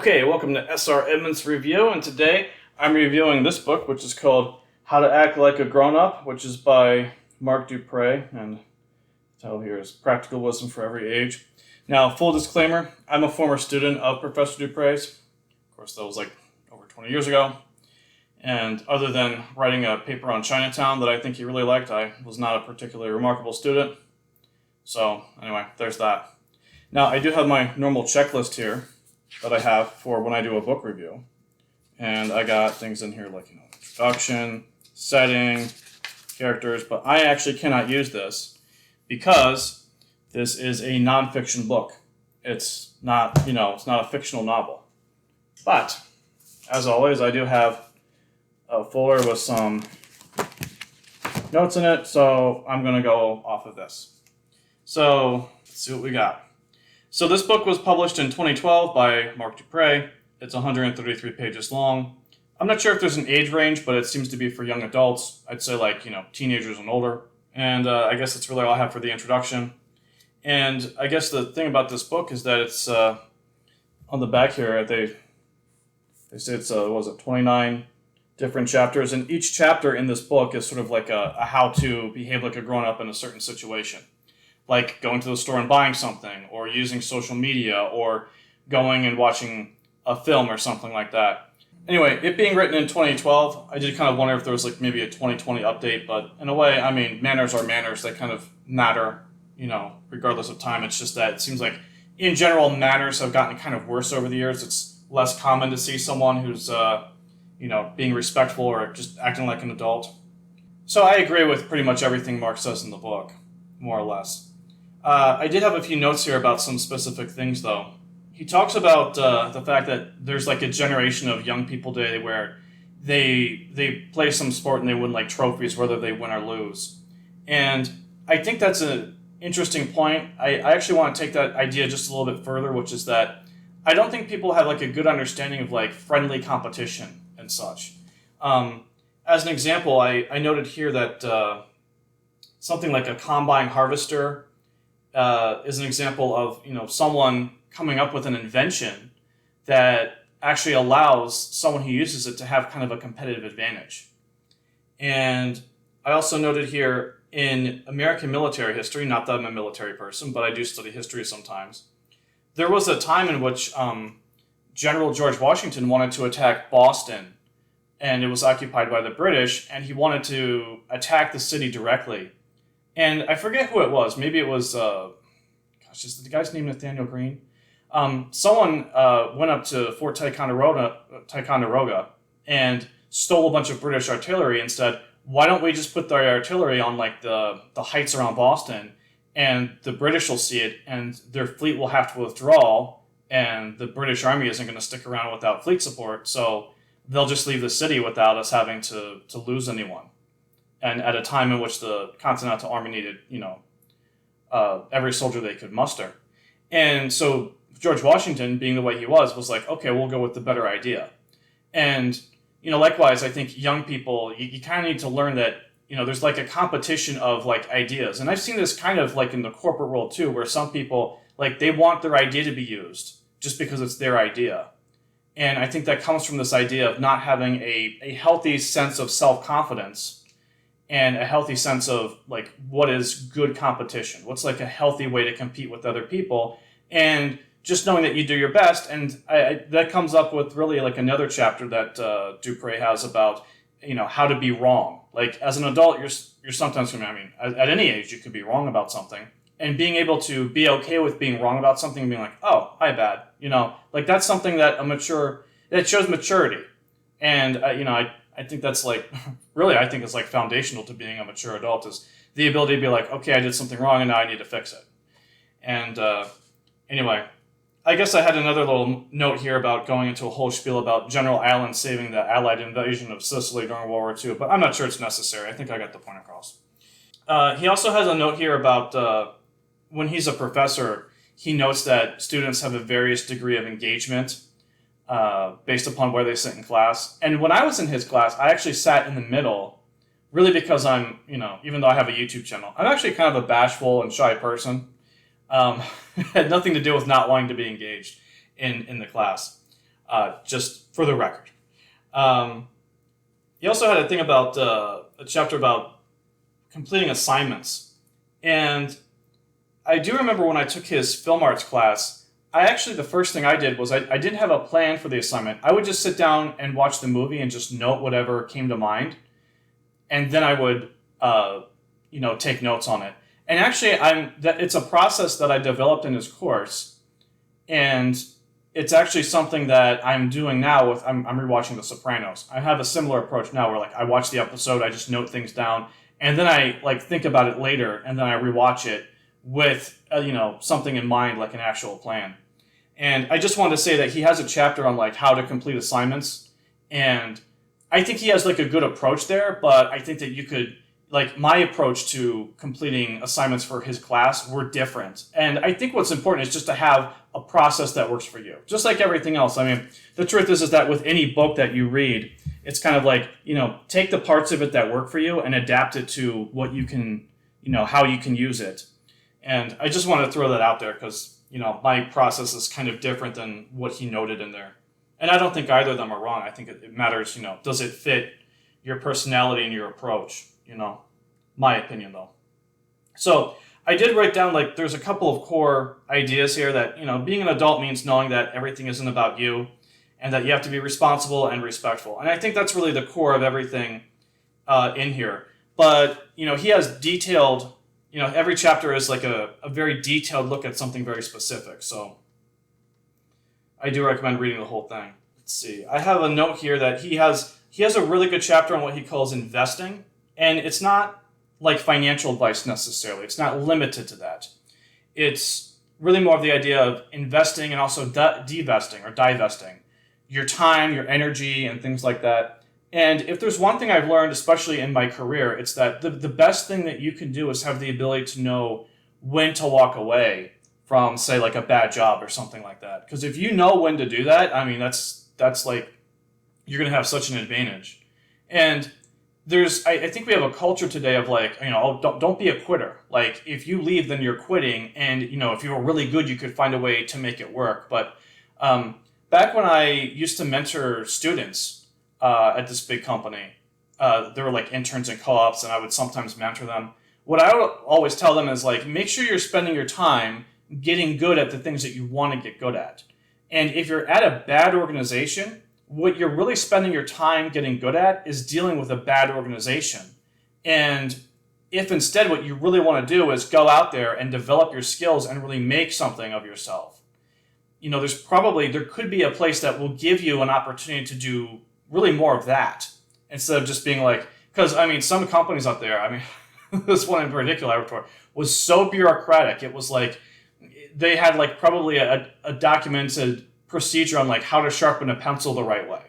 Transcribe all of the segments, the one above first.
Okay, welcome to SR Emonts Review, and today I'm reviewing this book, which is called How to Act Like a Grown-Up, which is by DuPré, and the title here is Practical Wisdom for Every Age. Now, full disclaimer, I'm a former student of Professor DuPré's. Of course, that was like over 20 years ago, and other than writing a paper on Chinatown that I think he really liked, I was not a particularly remarkable student. So, anyway, there's that. Now, I do have my normal checklist here that I have for when I do a book review. And I got things in here like, introduction, setting, characters, but I actually cannot use this because this is a nonfiction book. It's not, it's not a fictional novel. But, as always, I do have a folder with some notes in it, so I'm going to go off of this. So, let's see what we got. So this book was published in 2012 by DuPré. It's 133 pages long. I'm not sure if there's an age range, but it seems to be for young adults. I'd say like, teenagers and older. And I guess that's really all I have for the introduction. And I guess the thing about this book is that it's on the back here, they say it's, 29 different chapters. And each chapter in this book is sort of like a how to behave like a grown-up in a certain situation. Like going to the store and buying something, or using social media, or going and watching a film or something like that. Anyway, it being written in 2012, I did kind of wonder if there was like maybe a 2020 update, but in a way, I mean, manners are manners. They kind of matter, regardless of time. It's just that it seems like, in general, manners have gotten kind of worse over the years. It's less common to see someone who's, being respectful or just acting like an adult. So I agree with pretty much everything Mark says in the book, more or less. I did have a few notes here about some specific things, though. He talks about the fact that there's like a generation of young people today where they play some sport and they win like trophies, whether they win or lose. And I think that's an interesting point. I actually want to take that idea just a little bit further, which is that I don't think people have like a good understanding of like friendly competition and such. As an example, I noted here that something like a combine harvester is an example of someone coming up with an invention that actually allows someone who uses it to have kind of a competitive advantage. And I also noted here in American military history, not that I'm a military person, but I do study history sometimes, there was a time in which General George Washington wanted to attack Boston, and it was occupied by the British, and he wanted to attack the city directly. And I forget who it was. Maybe it was, is the guy's name Nathaniel Greene? Someone went up to Fort Ticonderoga and stole a bunch of British artillery and said, why don't we just put the artillery on like the heights around Boston, and the British will see it, and their fleet will have to withdraw, and the British army isn't going to stick around without fleet support, so they'll just leave the city without us having to lose anyone. And at a time in which the Continental Army needed, every soldier they could muster. And so George Washington, being the way he was like, okay, we'll go with the better idea. And, likewise, I think young people, you kind of need to learn that, there's like a competition of like ideas. And I've seen this kind of like in the corporate world too, where some people, like they want their idea to be used just because it's their idea. And I think that comes from this idea of not having a healthy sense of self-confidence and a healthy sense of like what is good competition, what's like a healthy way to compete with other people, and just knowing that you do your best. And that comes up with really like another chapter that DuPré has about how to be wrong. Like as an adult, you're sometimes at any age you could be wrong about something, and being able to be okay with being wrong about something and being like, oh, my bad, like that's something that that shows maturity. And I think that's like, really, I think it's like foundational to being a mature adult, is the ability to be like, okay, I did something wrong and now I need to fix it. And anyway, I guess I had another little note here about going into a whole spiel about General Allen saving the Allied invasion of Sicily during World War II, but I'm not sure it's necessary. I think I got the point across. He also has a note here about when he's a professor, he notes that students have a various degree of engagement based upon where they sit in class. And when I was in his class, I actually sat in the middle, really because I'm, even though I have a YouTube channel, I'm actually kind of a bashful and shy person. It had nothing to do with not wanting to be engaged in the class. just for the record. He also had a thing about a chapter about completing assignments. And I do remember when I took his film arts class, the first thing I did was I didn't have a plan for the assignment. I would just sit down and watch the movie and just note whatever came to mind. And then I would, take notes on it. And actually, it's a process that I developed in his course. And it's actually something that I'm doing now I'm rewatching The Sopranos. I have a similar approach now where I watch the episode, I just note things down, and then I think about it later, and then I rewatch it with something in mind, like an actual plan. And I just wanted to say that he has a chapter on how to complete assignments, and I think he has a good approach there, but I think that you could my approach to completing assignments for his class were different. And I think what's important is just to have a process that works for you. Just like everything else. I mean, the truth is that with any book that you read, it's kind of take the parts of it that work for you and adapt it to what you can, how you can use it. And I just want to throw that out there because, my process is kind of different than what he noted in there. And I don't think either of them are wrong. I think it matters, does it fit your personality and your approach? My opinion though. So I did write down there's a couple of core ideas here that, being an adult means knowing that everything isn't about you and that you have to be responsible and respectful. And I think that's really the core of everything in here. But, he has detailed, every chapter is a very detailed look at something very specific. So I do recommend reading the whole thing. Let's see. I have a note here that he has a really good chapter on what he calls investing. And it's not financial advice necessarily. It's not limited to that. It's really more of the idea of investing and also divesting or divesting your time, your energy, and things like that. And if there's one thing I've learned, especially in my career, it's that the best thing that you can do is have the ability to know when to walk away from, say, a bad job or something like that. Because if you know when to do that, I mean, that's you're going to have such an advantage. And I think we have a culture today of don't be a quitter. If you leave, then you're quitting. And, if you were really good, you could find a way to make it work. But back when I used to mentor students at this big company, there were interns and co-ops, and I would sometimes mentor them. What I would always tell them is make sure you're spending your time getting good at the things that you want to get good at. And if you're at a bad organization, what you're really spending your time getting good at is dealing with a bad organization. And if instead what you really want to do is go out there and develop your skills and really make something of yourself, there could be a place that will give you an opportunity to do really more of that instead of just being because some companies out there, this one in particular I worked for was so bureaucratic. It was they had probably a documented procedure on how to sharpen a pencil the right way.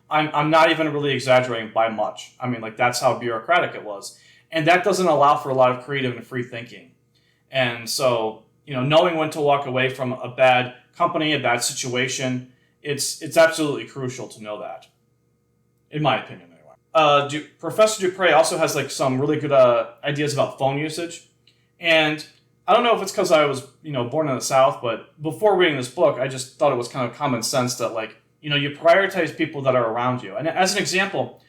I'm not even really exaggerating by much. That's how bureaucratic it was. And that doesn't allow for a lot of creative and free thinking. And so, knowing when to walk away from a bad company, a bad situation, it's absolutely crucial to know that, in my opinion anyway. Professor DuPré also has some really good ideas about phone usage. And I don't know if it's because I was, born in the South, but before reading this book, I just thought it was kind of common sense that, you prioritize people that are around you. And as an example,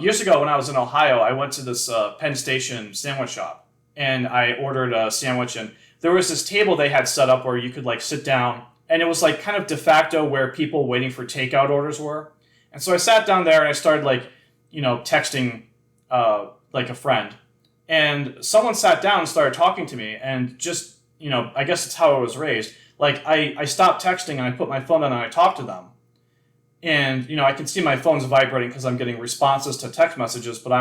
years ago when I was in Ohio, I went to this Penn Station sandwich shop, and I ordered a sandwich, and there was this table they had set up where you could, sit down, and it was, kind of de facto where people waiting for takeout orders were. And so I sat down there, and I started, texting, a friend. And someone sat down and started talking to me, and just, I guess it's how I was raised. I stopped texting and I put my phone down and I talked to them. And, I can see my phone's vibrating because I'm getting responses to text messages, but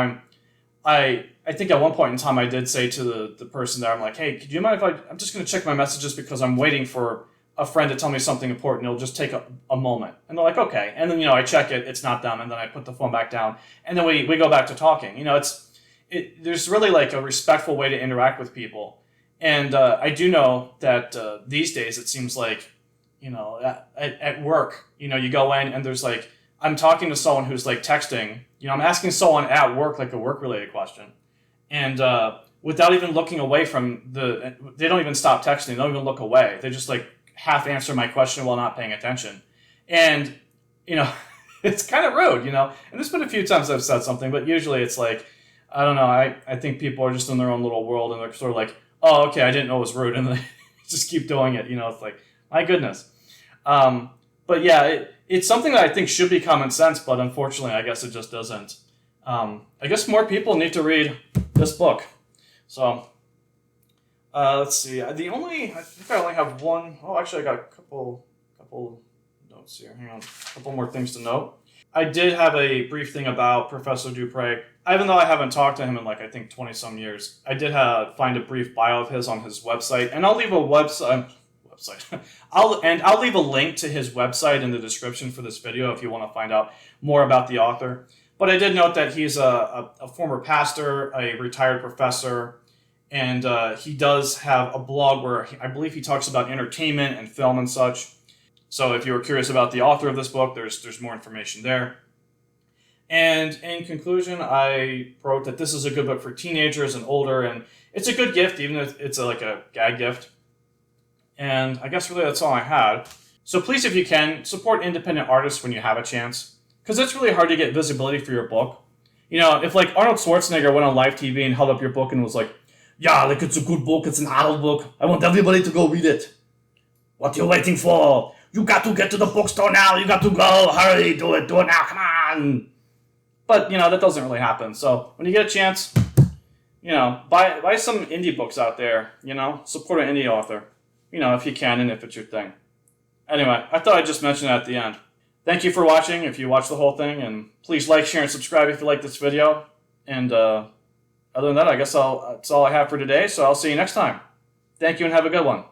I think at one point in time I did say to the person there, I'm like, hey, could you mind if I'm just going to check my messages because I'm waiting for a friend to tell me something important. It'll just take a moment. And they're like, okay. And then, I check it, it's not them. And then I put the phone back down. And then we go back to talking. There's really a respectful way to interact with people. And I do know that these days it seems at work, you go in and there's I'm talking to someone who's texting, I'm asking someone at work a work related question. And without even looking away from they don't even stop texting. They don't even look away. They just half answer my question while not paying attention. And, you know, it's kind of rude, you know. And there's been a few times I've said something, but usually it's like, I don't know, I think people are just in their own little world, and they're sort of like, oh, okay, I didn't know it was rude, and they just keep doing it, you know. It's like, my goodness. But yeah, it's something that I think should be common sense, but unfortunately, I guess it just doesn't. I guess more people need to read this book. So, let's see. I think I only have one. Oh, actually, I got a couple notes here. Hang on. A couple more things to note. I did have a brief thing about Professor DuPré. Even though I haven't talked to him in, like, I think 20-some years, I did find a brief bio of his on his website, and I'll leave a website. I'll leave a link to his website in the description for this video if you want to find out more about the author. But I did note that he's a former pastor, a retired professor, and he does have a blog where I believe he talks about entertainment and film and such. So if you were curious about the author of this book, there's more information there. And in conclusion, I wrote that this is a good book for teenagers and older, and it's a good gift, even if it's like a gag gift. And I guess really that's all I had. So please, if you can, support independent artists when you have a chance, because it's really hard to get visibility for your book. You know, if like Arnold Schwarzenegger went on live TV and held up your book and was like, yeah, like it's a good book, it's an adult book, I want everybody to go read it. What you waiting for? You got to get to the bookstore now, you got to go, hurry, do it now, come on. But, you know, that doesn't really happen. So when you get a chance, you know, buy some indie books out there, you know, support an indie author. You know, if you can and if it's your thing. Anyway, I thought I'd just mention that at the end. Thank you for watching if you watched the whole thing, and please like, share, and subscribe if you like this video. And other than that, I guess that's all I have for today, so I'll see you next time. Thank you and have a good one.